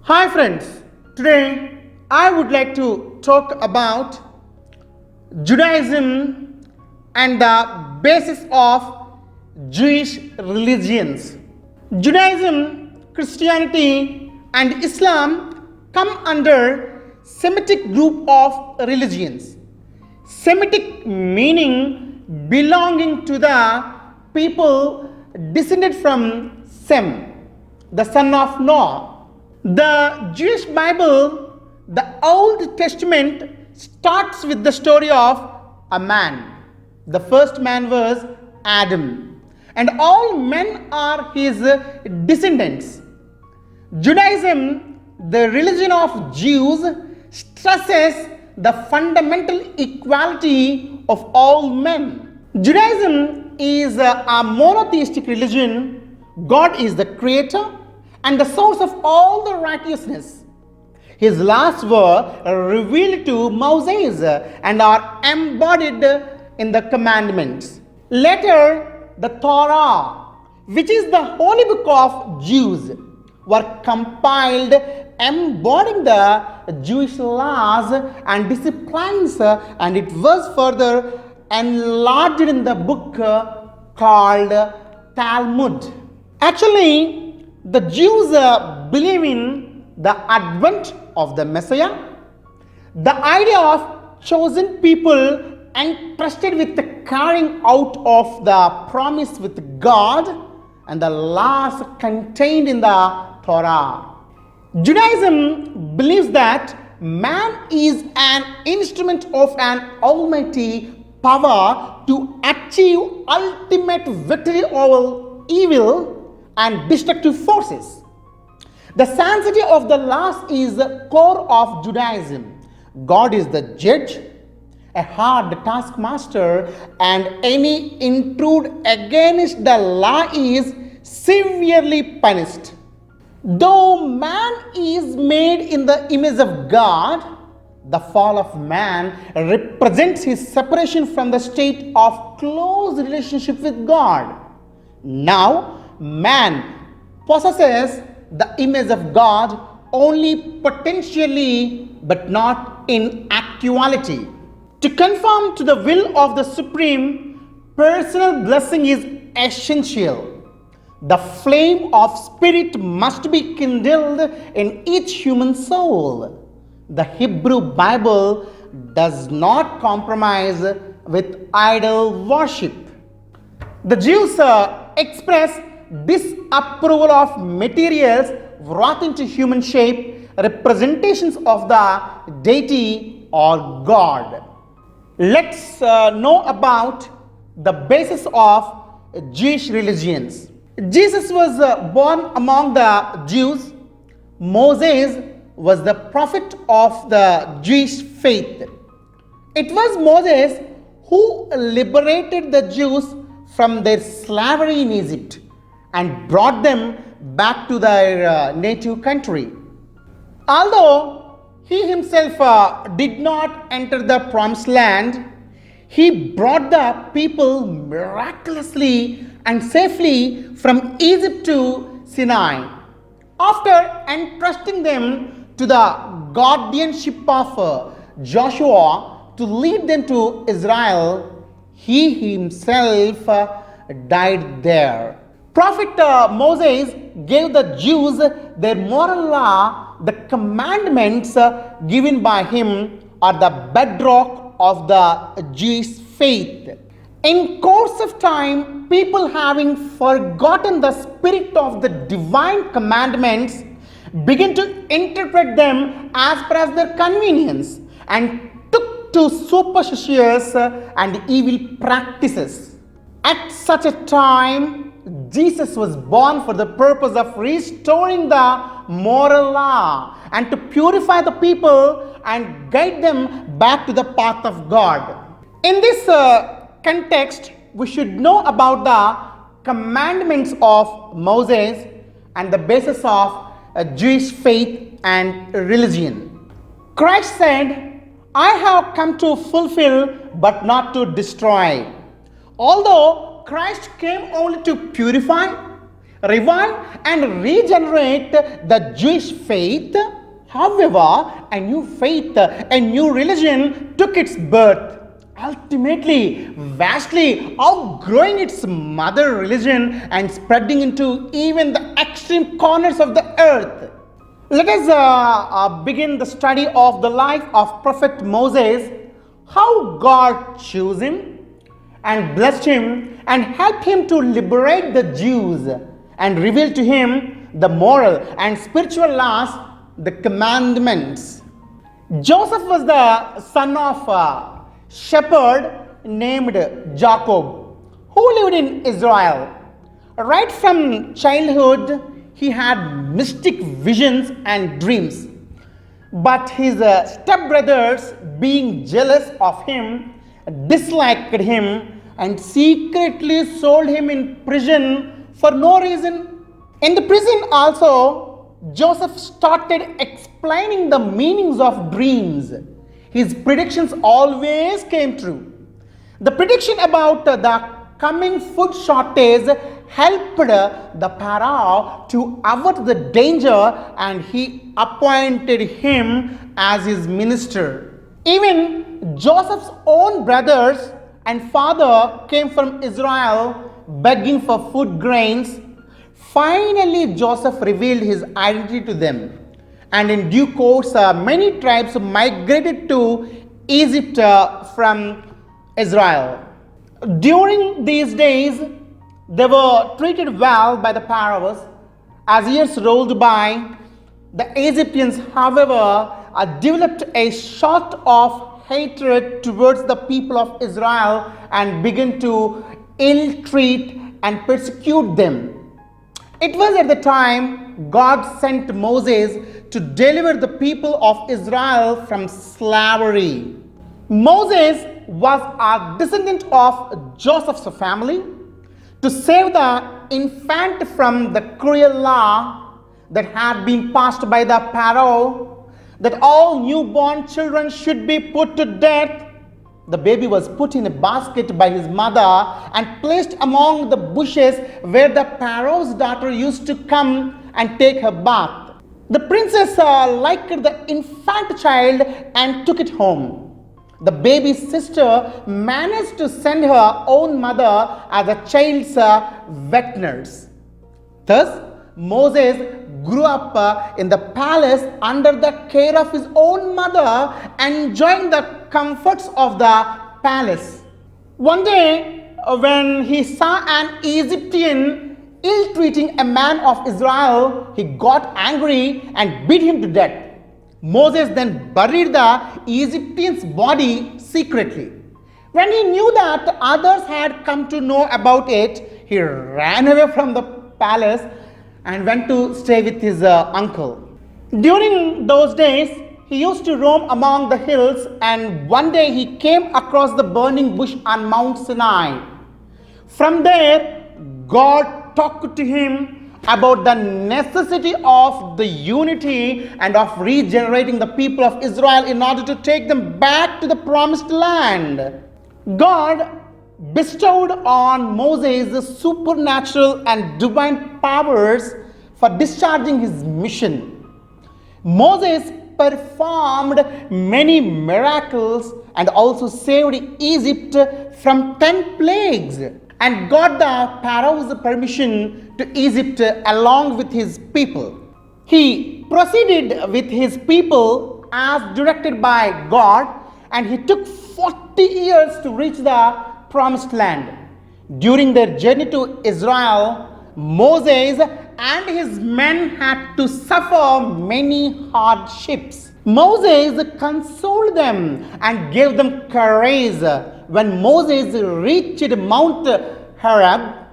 Hi friends, today I would like to talk about Judaism and the basis of Jewish religions. Judaism, Christianity and Islam come under Semitic group of religions. Semitic meaning belonging to the people descended from Shem, the son of Noah. The Jewish Bible, the Old Testament, starts with the story of a man. The first man was Adam, and all men are his descendants. Judaism, the religion of Jews, stresses the fundamental equality of all men. Judaism is a monotheistic religion. God is the creator and the source of all the righteousness. His laws were revealed to Moses and are embodied in the commandments. Later, the Torah, which is the holy book of Jews, were compiled embodying the Jewish laws and disciplines, and it was further enlarged in the book called Talmud. Actually, the Jews believe in the advent of the Messiah, the idea of chosen people entrusted with the carrying out of the promise with God, and the laws contained in the Torah. Judaism believes that man is an instrument of an almighty power to achieve ultimate victory over evil and destructive forces. The sanctity of the laws is the core of Judaism. God is the judge, a hard taskmaster, and any intrude against the law is severely punished. Though man is made in the image of God, the fall of man represents his separation from the state of close relationship with God. Now, man possesses the image of God only potentially but not in actuality. To conform to the will of the Supreme, personal blessing is essential. The flame of spirit must be kindled in each human soul. The Hebrew Bible does not compromise with idol worship. The Jews express disapproval of materials wrought into human shape, representations of the deity or God. Let's know about the basis of Jewish religions. Jesus was born among the Jews. Moses was the prophet of the Jewish faith. It was Moses who liberated the Jews from their slavery in Egypt and brought them back to their native country. Although he himself did not enter the promised land, he brought the people miraculously and safely from Egypt to Sinai. After entrusting them to the guardianship of Joshua to lead them to Israel, he himself died there. Prophet Moses gave the Jews their moral law. The commandments given by him are the bedrock of the Jewish faith. In course of time, people having forgotten the spirit of the divine commandments begin to interpret them as per as their convenience and took to superstitious and evil practices. At such a time, Jesus was born for the purpose of restoring the moral law and to purify the people and guide them back to the path of God. In this context, we should know about the commandments of Moses and the basis of Jewish faith and religion. Christ said, "I have come to fulfill but not to destroy." Although Christ came only to purify, revive and regenerate the Jewish faith. However, a new faith, a new religion took its birth, ultimately vastly outgrowing its mother religion and spreading into even the extreme corners of the earth. Let us begin the study of the life of Prophet Moses, how God chose him and blessed him and helped him to liberate the Jews and reveal to him the moral and spiritual laws, the commandments. Joseph was the son of a shepherd named Jacob, who lived in Israel. Right from childhood, he had mystic visions and dreams. But his stepbrothers, being jealous of him, disliked him and secretly sold him in prison for no reason. In the prison also, Joseph started explaining the meanings of dreams. His predictions always came true. The prediction about the coming food shortage helped the Pharaoh to avert the danger, and he appointed him as his minister. Even Joseph's own brothers and father came from Israel begging for food grains. Finally, Joseph revealed his identity to them, and in due course, many tribes migrated to Egypt from Israel. During these days, they were treated well by the Pharaohs. As years rolled by, the Egyptians, however, developed a sort of hatred towards the people of Israel and began to ill-treat and persecute them. It was at the time God sent Moses to deliver the people of Israel from slavery. Moses was a descendant of Joseph's family. To save the infant from the cruel law that had been passed by the Pharaoh, that all newborn children should be put to death, the baby was put in a basket by his mother and placed among the bushes where the Pharaoh's daughter used to come and take her bath. The princess liked the infant child and took it home. The baby's sister managed to send her own mother as a child's wet nurse. Thus, Moses grew up in the palace under the care of his own mother, enjoying the comforts of the palace. One day, when he saw an Egyptian ill-treating a man of Israel, he got angry and beat him to death. Moses then buried the Egyptian's body secretly. When he knew that others had come to know about it, he ran away from the palace and went to stay with his uncle. During those days, he used to roam among the hills, and one day he came across the burning bush on Mount Sinai. From there, God talked to him about the necessity of the unity and of regenerating the people of Israel in order to take them back to the promised land. God bestowed on Moses supernatural and divine powers for discharging his mission. Moses performed many miracles and also saved Egypt from 10 plagues and got the Pharaoh's permission to Egypt along with his people. He proceeded with his people as directed by God, and he took 40 years to reach the promised land. During their journey to Israel, Moses and his men had to suffer many hardships. Moses consoled them and gave them courage. When Moses reached Mount Horeb,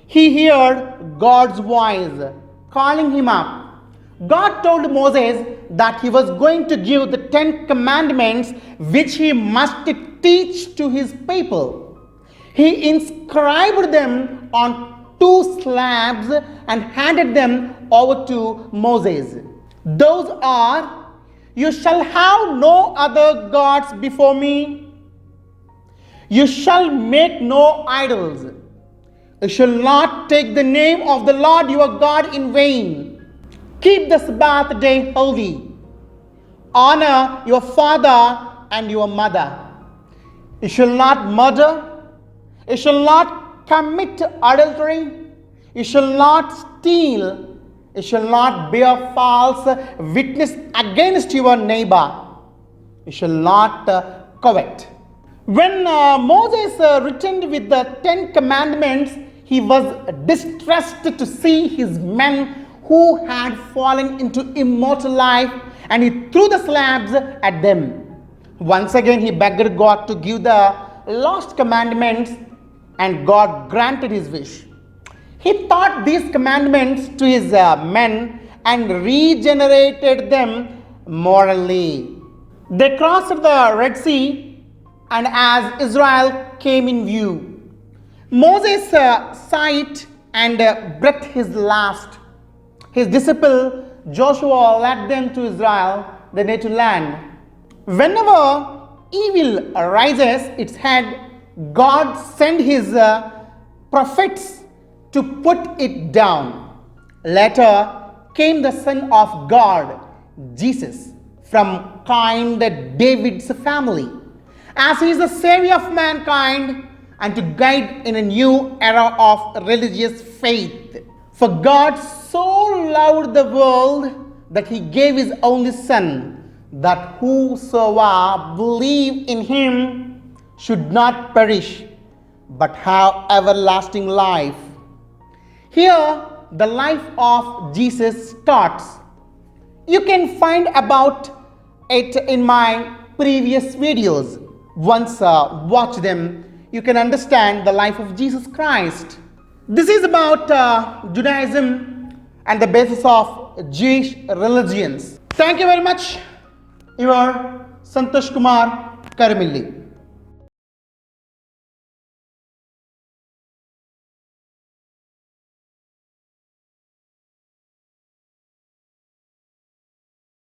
he heard God's voice calling him up. God told Moses that he was going to give the 10 commandments which he must teach to his people. He inscribed them on 2 slabs and handed them over to Moses. Those are, "You shall have no other gods before me. You shall make no idols. You shall not take the name of the Lord your God in vain. Keep the Sabbath day holy. Honor your father and your mother. You shall not murder. You shall not commit adultery. You shall not steal. You shall not bear false witness against your neighbor. You shall not covet. When Moses returned with the 10 commandments, he was distressed to see his men who had fallen into immortal life, and he threw the slabs at them. Once again he begged God to give the lost commandments, and God granted his wish. He taught these commandments to his men and regenerated them morally. They crossed the Red Sea, and as Israel came in view, Moses sighed and breathed his last. His disciple Joshua led them to Israel, the native land. Whenever evil rises its head, God sent his prophets to put it down. Later came the Son of God, Jesus, from kind David's family, as he is the Savior of mankind and to guide in a new era of religious faith. For God so loved the world that he gave his only Son, that whosoever believe in him should not perish, but have everlasting life. Here, the life of Jesus starts. You can find about it in my previous videos. Once watch them, you can understand the life of Jesus Christ. This is about Judaism and the basis of Jewish religions. Thank you very much. Your Santosh Kumar, Karimilli.